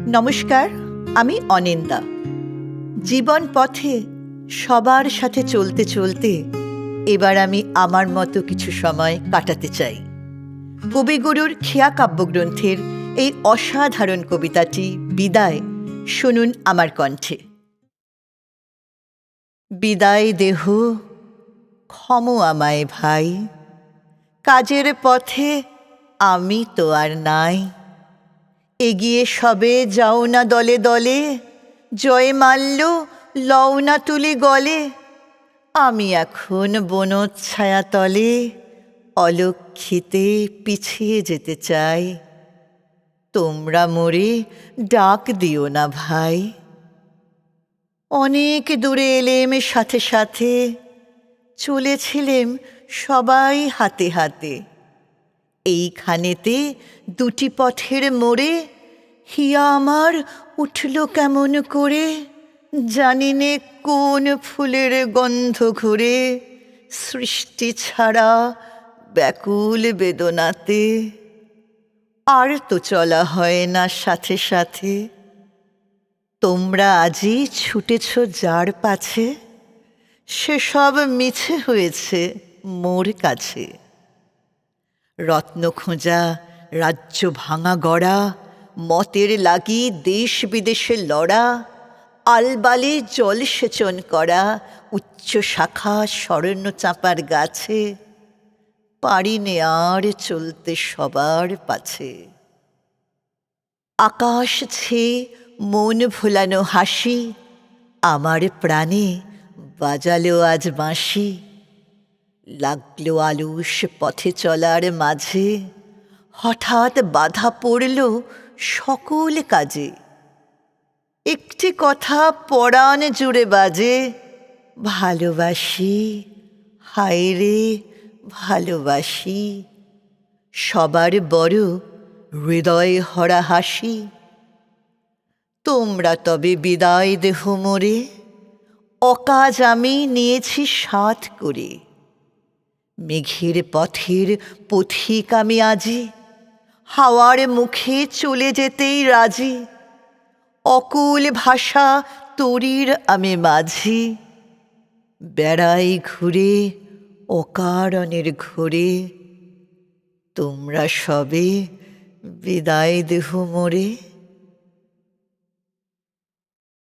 নমস্কার, আমি অনিন্দা। জীবন পথে সবার সাথে চলতে চলতে এবার আমি আমার মতো কিছু সময় কাটাতে চাই। কবিগুরুর খেয়া কাব্যগ্রন্থের এই অসাধারণ কবিতাটি বিদায় শুনুন আমার কণ্ঠে। বিদায় দেহ, ক্ষম আমায় ভাই, কাজের পথে আমি তো আর নাই। এগিয়ে সবে যাও না দলে দলে, জয় মাল্য লও না তুলি গলে। আমি এখন বনচ্ছায়া তলে অলক্ষিতে পিছিয়ে যেতে চাই। তোমরা মোরে ডাক দিও না ভাই। অনেক দূরে এলেম সাথে সাথে, চলেছিলেম সবাই হাতে হাতে। এইখানেতে দুটি পথের মোড়ে হিয়া আমার উঠল কেমন করে। জানি নে কোন ফুলের গন্ধ ঘুরে, সৃষ্টি ছাড়া ব্যাকুল বেদনাতে। আর তো চলা হয় না সাথে সাথে। তোমরা আজি ছুটেছ যার পাছে, সেসব মিছে হয়েছে মোর কাছে। রত্ন খোঁজা, রাজ্য ভাঙা গড়া, মতের লাগি দেশ বিদেশে লড়া, আলবালে জল সেচন করা উচ্চ শাখা স্বর্ণ চাঁপার গাছে। পারিনে আর চলতে সবার পাছে। আকাশ ছেয়ে মন ভোলানো হাসি আমার প্রাণে বাজালো আজ বাঁশি। লাগলো আলুস পথে চলার মাঝে, হঠাৎ বাধা পড়ল সকল কাজে। একটি কথা পরাণ জুড়ে বাজে, ভালোবাসি, হায় রে ভালোবাসি। সবার বড় হৃদয় হরা হাসি। তোমরা তবে বিদায় দেহ মোরে, অকাজ আমি নিয়েছি সাথ করে। মেঘের পথের পথিক আমি আজি, হাওয়ার মুখে চলে যেতেই রাজি। অকুল ভাষা তরীর আমি মাঝি, বেড়াই ঘুরে অকারণের ঘোরে। তোমরা সবে বিদায় দেহ মোরে।